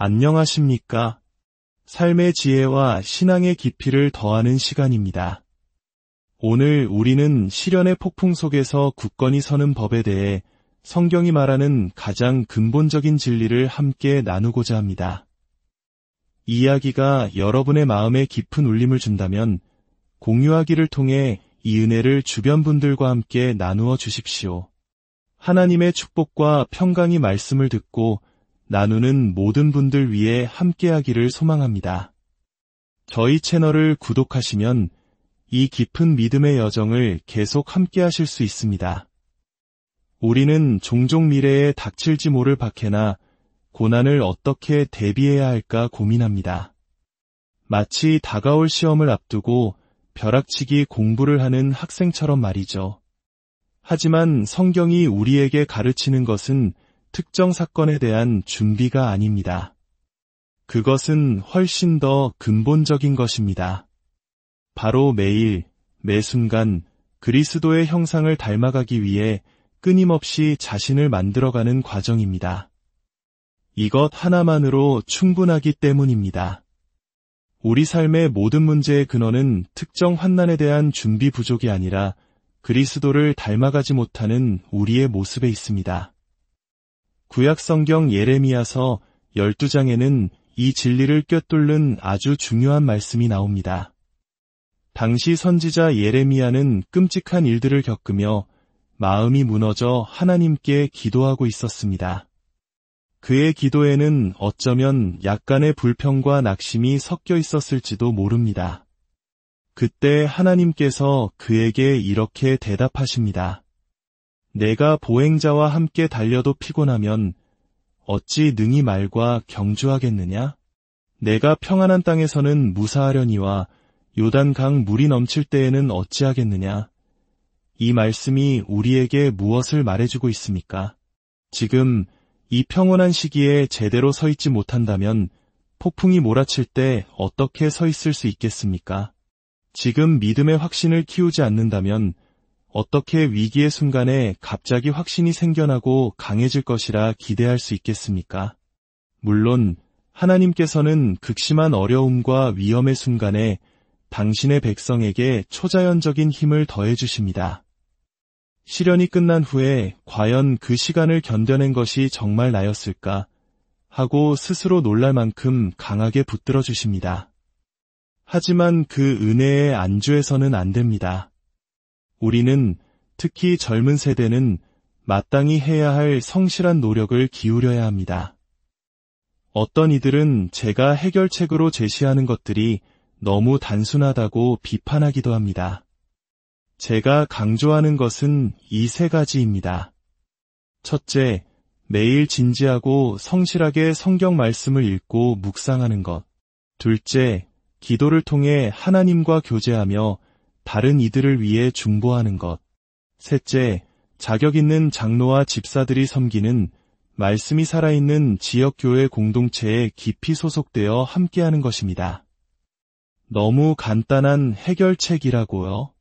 안녕하십니까? 삶의 지혜와 신앙의 깊이를 더하는 시간입니다. 오늘 우리는 시련의 폭풍 속에서 굳건히 서는 법에 대해 성경이 말하는 가장 근본적인 진리를 함께 나누고자 합니다. 이 이야기가 여러분의 마음에 깊은 울림을 준다면 공유하기를 통해 이 은혜를 주변 분들과 함께 나누어 주십시오. 하나님의 축복과 평강이 말씀을 듣고 나누는 모든 분들 위해 함께하기를 소망합니다. 저희 채널을 구독하시면 이 깊은 믿음의 여정을 계속 함께하실 수 있습니다. 우리는 종종 미래에 닥칠지 모를 박해나 고난을 어떻게 대비해야 할까 고민합니다. 마치 다가올 시험을 앞두고 벼락치기 공부를 하는 학생처럼 말이죠. 하지만 성경이 우리에게 가르치는 것은 특정 사건에 대한 준비가 아닙니다. 그것은 훨씬 더 근본적인 것입니다. 바로 매일, 매 순간 그리스도의 형상을 닮아가기 위해 끊임없이 자신을 만들어가는 과정입니다. 이것 하나만으로 충분하기 때문입니다. 우리 삶의 모든 문제의 근원은 특정 환난에 대한 준비 부족이 아니라 그리스도를 닮아가지 못하는 우리의 모습에 있습니다. 구약성경 예레미야서 12장에는 이 진리를 꿰뚫는 아주 중요한 말씀이 나옵니다. 당시 선지자 예레미야는 끔찍한 일들을 겪으며 마음이 무너져 하나님께 기도하고 있었습니다. 그의 기도에는 어쩌면 약간의 불평과 낙심이 섞여 있었을지도 모릅니다. 그때 하나님께서 그에게 이렇게 대답하십니다. 내가 보행자와 함께 달려도 피곤하면 어찌 능히 말과 경주하겠느냐? 내가 평안한 땅에서는 무사하려니와 요단강 물이 넘칠 때에는 어찌하겠느냐? 이 말씀이 우리에게 무엇을 말해주고 있습니까? 지금 이 평온한 시기에 제대로 서 있지 못한다면 폭풍이 몰아칠 때 어떻게 서 있을 수 있겠습니까? 지금 믿음의 확신을 키우지 않는다면 어떻게 위기의 순간에 갑자기 확신이 생겨나고 강해질 것이라 기대할 수 있겠습니까? 물론 하나님께서는 극심한 어려움과 위험의 순간에 당신의 백성에게 초자연적인 힘을 더해 주십니다. 시련이 끝난 후에 과연 그 시간을 견뎌낸 것이 정말 나였을까 하고 스스로 놀랄 만큼 강하게 붙들어 주십니다. 하지만 그 은혜에 안주해서는 안 됩니다. 우리는 특히 젊은 세대는 마땅히 해야 할 성실한 노력을 기울여야 합니다. 어떤 이들은 제가 해결책으로 제시하는 것들이 너무 단순하다고 비판하기도 합니다. 제가 강조하는 것은 이 세 가지입니다. 첫째, 매일 진지하고 성실하게 성경 말씀을 읽고 묵상하는 것. 둘째, 기도를 통해 하나님과 교제하며 다른 이들을 위해 중보하는 것. 셋째, 자격 있는 장로와 집사들이 섬기는 말씀이 살아있는 지역교회 공동체에 깊이 소속되어 함께하는 것입니다. 너무 간단한 해결책이라고요?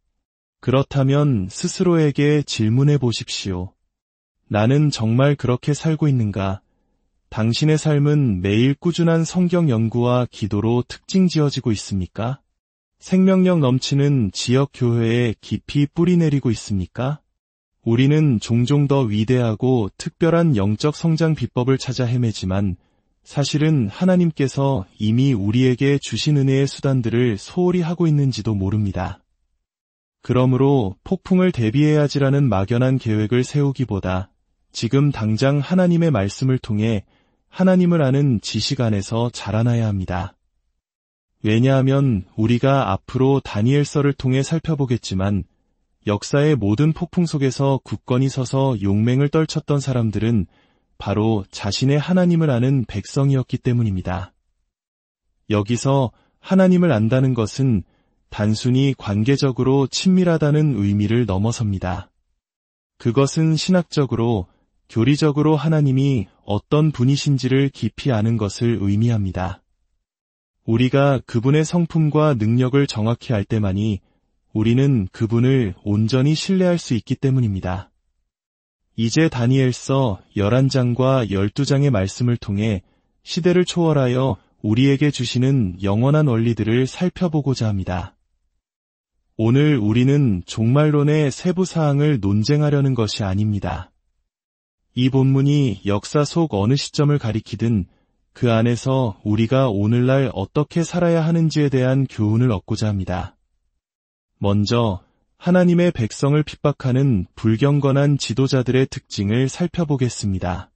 그렇다면 스스로에게 질문해 보십시오. 나는 정말 그렇게 살고 있는가? 당신의 삶은 매일 꾸준한 성경 연구와 기도로 특징 지어지고 있습니까? 생명력 넘치는 지역 교회에 깊이 뿌리 내리고 있습니까? 우리는 종종 더 위대하고 특별한 영적 성장 비법을 찾아 헤매지만 사실은 하나님께서 이미 우리에게 주신 은혜의 수단들을 소홀히 하고 있는지도 모릅니다. 그러므로 폭풍을 대비해야지라는 막연한 계획을 세우기보다 지금 당장 하나님의 말씀을 통해 하나님을 아는 지식 안에서 자라나야 합니다. 왜냐하면 우리가 앞으로 다니엘서를 통해 살펴보겠지만 역사의 모든 폭풍 속에서 굳건히 서서 용맹을 떨쳤던 사람들은 바로 자신의 하나님을 아는 백성이었기 때문입니다. 여기서 하나님을 안다는 것은 단순히 관계적으로 친밀하다는 의미를 넘어섭니다. 그것은 신학적으로, 교리적으로 하나님이 어떤 분이신지를 깊이 아는 것을 의미합니다. 우리가 그분의 성품과 능력을 정확히 알 때만이 우리는 그분을 온전히 신뢰할 수 있기 때문입니다. 이제 다니엘서 11장과 12장의 말씀을 통해 시대를 초월하여 우리에게 주시는 영원한 원리들을 살펴보고자 합니다. 오늘 우리는 종말론의 세부 사항을 논쟁하려는 것이 아닙니다. 이 본문이 역사 속 어느 시점을 가리키든 그 안에서 우리가 오늘날 어떻게 살아야 하는지에 대한 교훈을 얻고자 합니다. 먼저 하나님의 백성을 핍박하는 불경건한 지도자들의 특징을 살펴보겠습니다.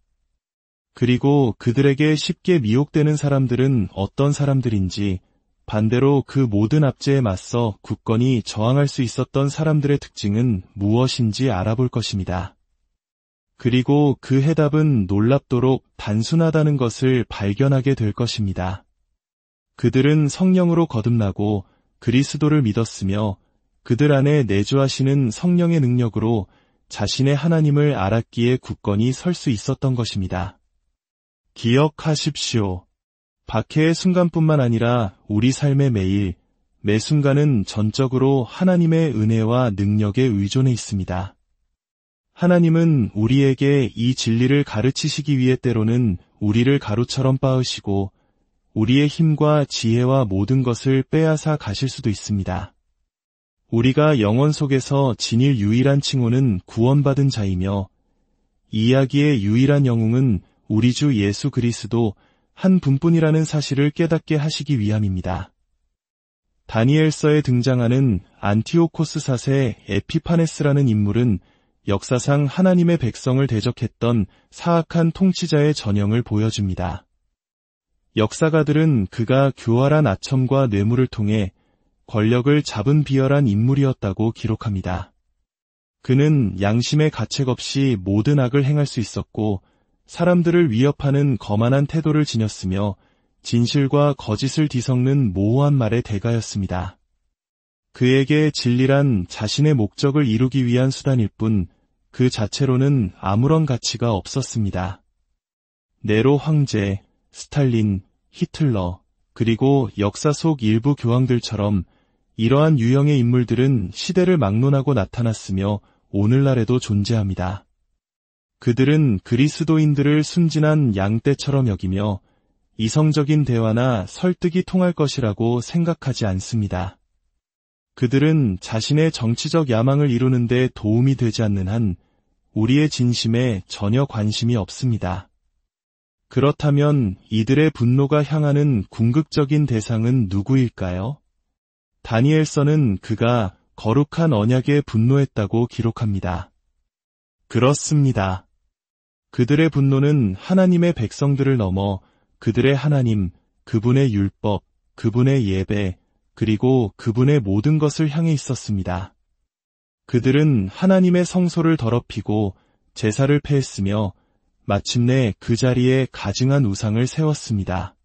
그리고 그들에게 쉽게 미혹되는 사람들은 어떤 사람들인지, 반대로 그 모든 압제에 맞서 굳건히 저항할 수 있었던 사람들의 특징은 무엇인지 알아볼 것입니다. 그리고 그 해답은 놀랍도록 단순하다는 것을 발견하게 될 것입니다. 그들은 성령으로 거듭나고 그리스도를 믿었으며 그들 안에 내주하시는 성령의 능력으로 자신의 하나님을 알았기에 굳건히 설 수 있었던 것입니다. 기억하십시오. 박해의 순간뿐만 아니라 우리 삶의 매 순간은 전적으로 하나님의 은혜와 능력에 의존해 있습니다. 하나님은 우리에게 이 진리를 가르치시기 위해 때로는 우리를 가루처럼 빻으시고 우리의 힘과 지혜와 모든 것을 빼앗아 가실 수도 있습니다. 우리가 영원 속에서 지닐 유일한 칭호는 구원받은 자이며 이 이야기의 유일한 영웅은 우리 주 예수 그리스도 한 분뿐이라는 사실을 깨닫게 하시기 위함입니다. 다니엘서에 등장하는 안티오코스 사세 에피파네스라는 인물은 역사상 하나님의 백성을 대적했던 사악한 통치자의 전형을 보여줍니다. 역사가들은 그가 교활한 아첨과 뇌물을 통해 권력을 잡은 비열한 인물이었다고 기록합니다. 그는 양심의 가책 없이 모든 악을 행할 수 있었고 사람들을 위협하는 거만한 태도를 지녔으며 진실과 거짓을 뒤섞는 모호한 말의 대가였습니다. 그에게 진리란 자신의 목적을 이루기 위한 수단일 뿐 그 자체로는 아무런 가치가 없었습니다. 네로 황제, 스탈린, 히틀러, 그리고 역사 속 일부 교황들처럼 이러한 유형의 인물들은 시대를 막론하고 나타났으며 오늘날에도 존재합니다. 그들은 그리스도인들을 순진한 양떼처럼 여기며 이성적인 대화나 설득이 통할 것이라고 생각하지 않습니다. 그들은 자신의 정치적 야망을 이루는 데 도움이 되지 않는 한 우리의 진심에 전혀 관심이 없습니다. 그렇다면 이들의 분노가 향하는 궁극적인 대상은 누구일까요? 다니엘서는 그가 거룩한 언약에 분노했다고 기록합니다. 그렇습니다. 그들의 분노는 하나님의 백성들을 넘어 그들의 하나님, 그분의 율법, 그분의 예배, 그리고 그분의 모든 것을 향해 있었습니다. 그들은 하나님의 성소를 더럽히고 제사를 폐했으며 마침내 그 자리에 가증한 우상을 세웠습니다.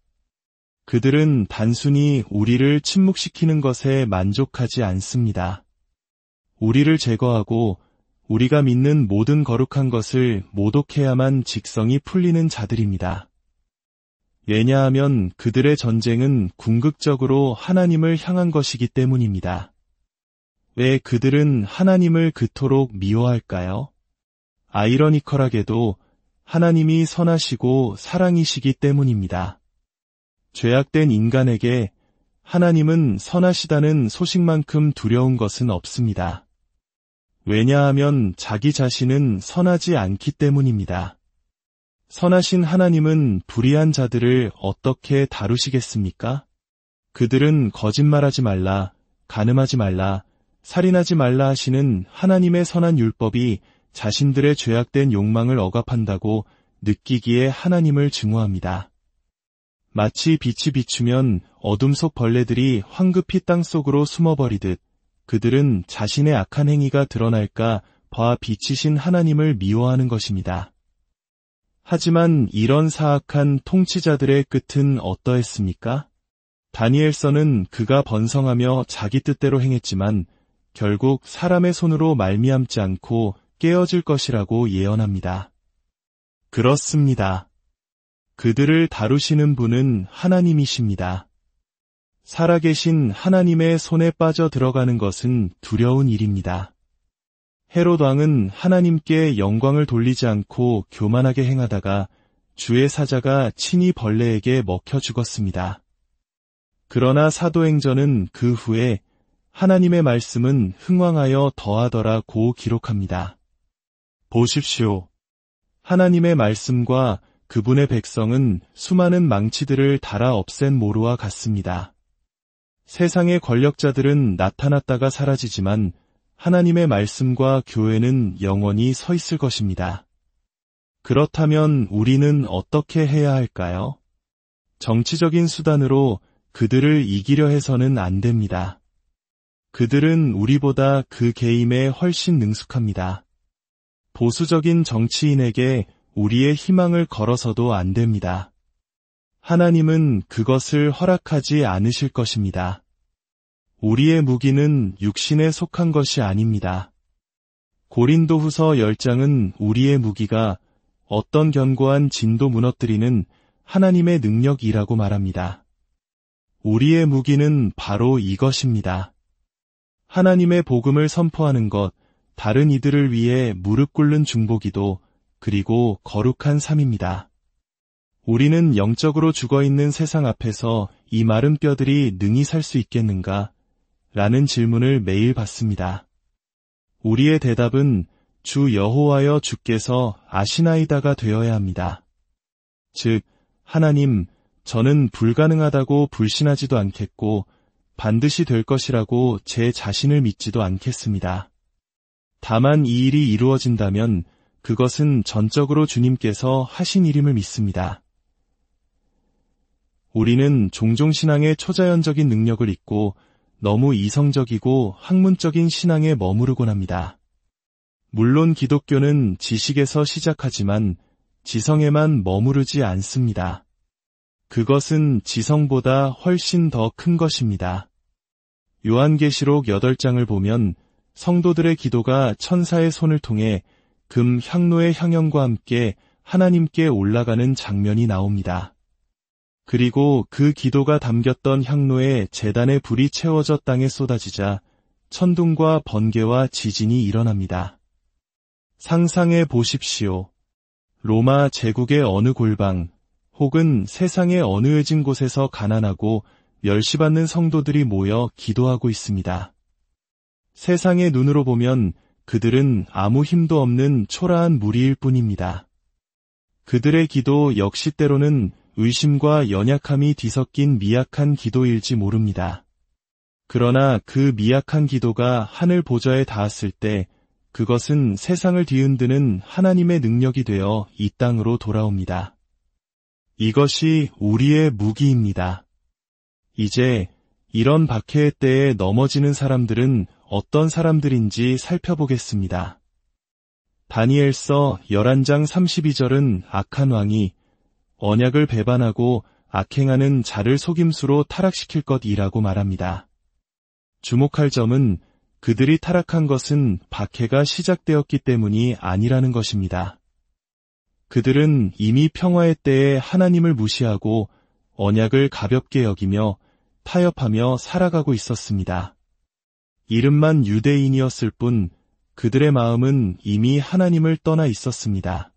그들은 단순히 우리를 침묵시키는 것에 만족하지 않습니다. 우리를 제거하고 우리가 믿는 모든 거룩한 것을 모독해야만 직성이 풀리는 자들입니다. 왜냐하면 그들의 전쟁은 궁극적으로 하나님을 향한 것이기 때문입니다. 왜 그들은 하나님을 그토록 미워할까요? 아이러니컬하게도 하나님이 선하시고 사랑이시기 때문입니다. 죄악된 인간에게 하나님은 선하시다는 소식만큼 두려운 것은 없습니다. 왜냐하면 자기 자신은 선하지 않기 때문입니다. 선하신 하나님은 불의한 자들을 어떻게 다루시겠습니까? 그들은 거짓말하지 말라, 간음하지 말라, 살인하지 말라 하시는 하나님의 선한 율법이 자신들의 죄악된 욕망을 억압한다고 느끼기에 하나님을 증오합니다. 마치 빛이 비추면 어둠 속 벌레들이 황급히 땅속으로 숨어버리듯 그들은 자신의 악한 행위가 드러날까 봐 빛이신 하나님을 미워하는 것입니다. 하지만 이런 사악한 통치자들의 끝은 어떠했습니까? 다니엘서는 그가 번성하며 자기 뜻대로 행했지만 결국 사람의 손으로 말미암지 않고 깨어질 것이라고 예언합니다. 그렇습니다. 그들을 다루시는 분은 하나님이십니다. 살아계신 하나님의 손에 빠져 들어가는 것은 두려운 일입니다. 헤롯 왕은 하나님께 영광을 돌리지 않고 교만하게 행하다가 주의 사자가 친히 벌레에게 먹혀 죽었습니다. 그러나 사도행전은 그 후에 하나님의 말씀은 흥왕하여 더하더라고 기록합니다. 보십시오. 하나님의 말씀과 그분의 백성은 수많은 망치들을 달아 없앤 모루와 같습니다. 세상의 권력자들은 나타났다가 사라지지만 하나님의 말씀과 교회는 영원히 서 있을 것입니다. 그렇다면 우리는 어떻게 해야 할까요? 정치적인 수단으로 그들을 이기려 해서는 안 됩니다. 그들은 우리보다 그 게임에 훨씬 능숙합니다. 보수적인 정치인에게 우리의 희망을 걸어서도 안 됩니다. 하나님은 그것을 허락하지 않으실 것입니다. 우리의 무기는 육신에 속한 것이 아닙니다. 고린도후서 10장은 우리의 무기가 어떤 견고한 진도 무너뜨리는 하나님의 능력이라고 말합니다. 우리의 무기는 바로 이것입니다. 하나님의 복음을 선포하는 것, 다른 이들을 위해 무릎 꿇는 중보기도, 그리고 거룩한 삶입니다. 우리는 영적으로 죽어있는 세상 앞에서 이 마른 뼈들이 능히 살 수 있겠는가? 라는 질문을 매일 받습니다. 우리의 대답은 주 여호와여 주께서 아시나이다가 되어야 합니다. 즉, 하나님, 저는 불가능하다고 불신하지도 않겠고 반드시 될 것이라고 제 자신을 믿지도 않겠습니다. 다만 이 일이 이루어진다면 그것은 전적으로 주님께서 하신 일임을 믿습니다. 우리는 종종 신앙의 초자연적인 능력을 잊고 너무 이성적이고 학문적인 신앙에 머무르곤 합니다. 물론 기독교는 지식에서 시작하지만 지성에만 머무르지 않습니다. 그것은 지성보다 훨씬 더 큰 것입니다. 요한계시록 8장을 보면 성도들의 기도가 천사의 손을 통해 금 향로의 향연과 함께 하나님께 올라가는 장면이 나옵니다. 그리고 그 기도가 담겼던 향로에 제단의 불이 채워져 땅에 쏟아지자 천둥과 번개와 지진이 일어납니다. 상상해 보십시오. 로마 제국의 어느 골방, 혹은 세상의 어느 외진 곳에서 가난하고 멸시받는 성도들이 모여 기도하고 있습니다. 세상의 눈으로 보면 그들은 아무 힘도 없는 초라한 무리일 뿐입니다. 그들의 기도 역시 때로는 의심과 연약함이 뒤섞인 미약한 기도일지 모릅니다. 그러나 그 미약한 기도가 하늘 보좌에 닿았을 때 그것은 세상을 뒤흔드는 하나님의 능력이 되어 이 땅으로 돌아옵니다. 이것이 우리의 무기입니다. 이제 이런 박해의 때에 넘어지는 사람들은 어떤 사람들인지 살펴보겠습니다. 다니엘서 11장 32절은 악한 왕이 언약을 배반하고 악행하는 자를 속임수로 타락시킬 것이라고 말합니다. 주목할 점은 그들이 타락한 것은 박해가 시작되었기 때문이 아니라는 것입니다. 그들은 이미 평화의 때에 하나님을 무시하고 언약을 가볍게 여기며 타협하며 살아가고 있었습니다. 이름만 유대인이었을 뿐 그들의 마음은 이미 하나님을 떠나 있었습니다.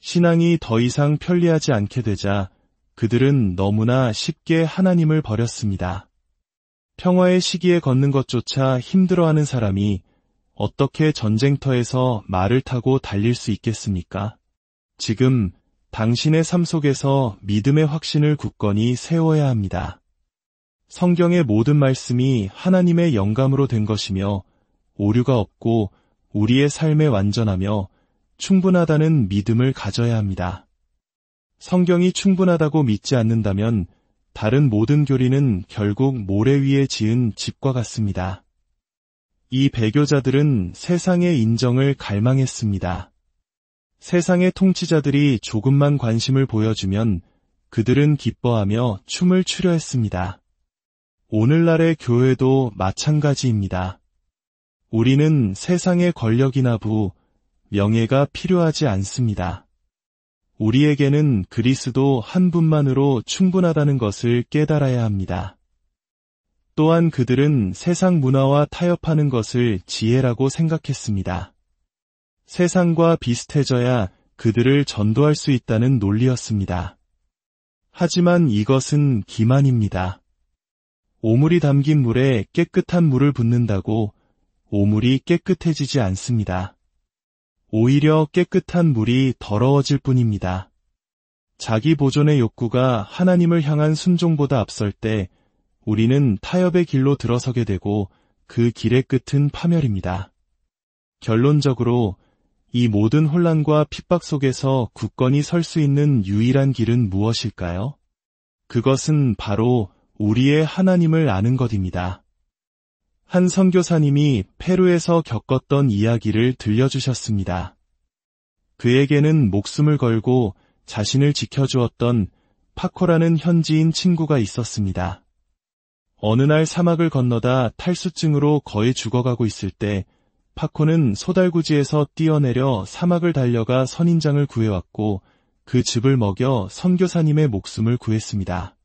신앙이 더 이상 편리하지 않게 되자 그들은 너무나 쉽게 하나님을 버렸습니다. 평화의 시기에 걷는 것조차 힘들어하는 사람이 어떻게 전쟁터에서 말을 타고 달릴 수 있겠습니까? 지금 당신의 삶 속에서 믿음의 확신을 굳건히 세워야 합니다. 성경의 모든 말씀이 하나님의 영감으로 된 것이며 오류가 없고 우리의 삶에 완전하며 충분하다는 믿음을 가져야 합니다. 성경이 충분하다고 믿지 않는다면 다른 모든 교리는 결국 모래 위에 지은 집과 같습니다. 이 배교자들은 세상의 인정을 갈망했습니다. 세상의 통치자들이 조금만 관심을 보여주면 그들은 기뻐하며 춤을 추려 했습니다. 오늘날의 교회도 마찬가지입니다. 우리는 세상의 권력이나 부, 명예가 필요하지 않습니다. 우리에게는 그리스도 한 분만으로 충분하다는 것을 깨달아야 합니다. 또한 그들은 세상 문화와 타협하는 것을 지혜라고 생각했습니다. 세상과 비슷해져야 그들을 전도할 수 있다는 논리였습니다. 하지만 이것은 기만입니다. 오물이 담긴 물에 깨끗한 물을 붓는다고 오물이 깨끗해지지 않습니다. 오히려 깨끗한 물이 더러워질 뿐입니다. 자기 보존의 욕구가 하나님을 향한 순종보다 앞설 때 우리는 타협의 길로 들어서게 되고 그 길의 끝은 파멸입니다. 결론적으로 이 모든 혼란과 핍박 속에서 굳건히 설 수 있는 유일한 길은 무엇일까요? 그것은 바로 우리의 하나님을 아는 것입니다. 한 선교사님이 페루에서 겪었던 이야기를 들려주셨습니다. 그에게는 목숨을 걸고 자신을 지켜주었던 파코라는 현지인 친구가 있었습니다. 어느 날 사막을 건너다 탈수증으로 거의 죽어가고 있을 때 파코는 소달구지에서 뛰어내려 사막을 달려가 선인장을 구해왔고 그 즙을 먹여 선교사님의 목숨을 구했습니다.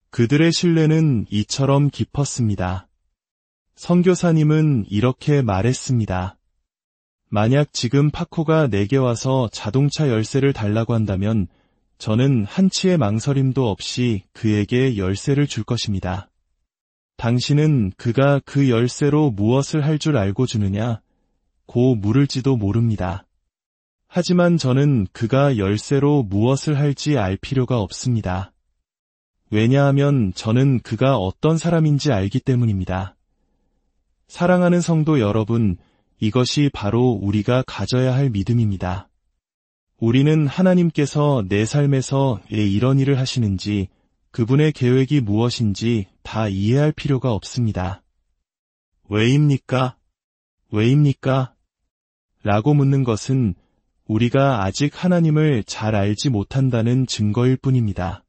그들의 신뢰는 이처럼 깊었습니다. 선교사님은 이렇게 말했습니다. 만약 지금 파코가 내게 와서 자동차 열쇠를 달라고 한다면 저는 한치의 망설임도 없이 그에게 열쇠를 줄 것입니다. 당신은 그가 그 열쇠로 무엇을 할 줄 알고 주느냐? 고 물을지도 모릅니다. 하지만 저는 그가 열쇠로 무엇을 할지 알 필요가 없습니다. 왜냐하면 저는 그가 어떤 사람인지 알기 때문입니다. 사랑하는 성도 여러분, 이것이 바로 우리가 가져야 할 믿음입니다. 우리는 하나님께서 내 삶에서 왜 이런 일을 하시는지, 그분의 계획이 무엇인지 다 이해할 필요가 없습니다. 왜입니까? 왜입니까? 라고 묻는 것은 우리가 아직 하나님을 잘 알지 못한다는 증거일 뿐입니다.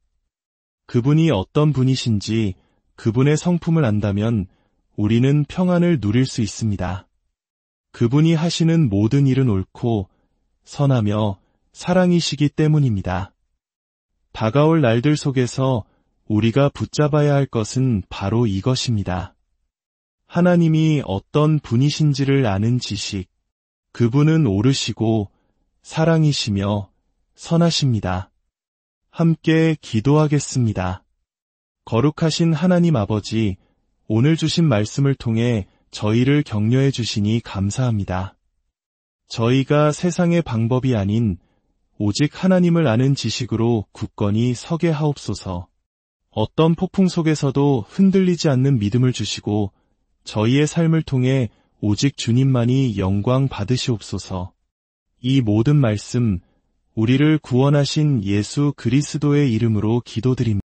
그분이 어떤 분이신지 그분의 성품을 안다면 우리는 평안을 누릴 수 있습니다. 그분이 하시는 모든 일은 옳고 선하며 사랑이시기 때문입니다. 다가올 날들 속에서 우리가 붙잡아야 할 것은 바로 이것입니다. 하나님이 어떤 분이신지를 아는 지식, 그분은 옳으시고 사랑이시며 선하십니다. 함께 기도하겠습니다. 거룩하신 하나님 아버지, 오늘 주신 말씀을 통해 저희를 격려해 주시니 감사합니다. 저희가 세상의 방법이 아닌 오직 하나님을 아는 지식으로 굳건히 서게 하옵소서. 어떤 폭풍 속에서도 흔들리지 않는 믿음을 주시고 저희의 삶을 통해 오직 주님만이 영광 받으시옵소서. 이 모든 말씀, 우리를 구원하신 예수 그리스도의 이름으로 기도드립니다.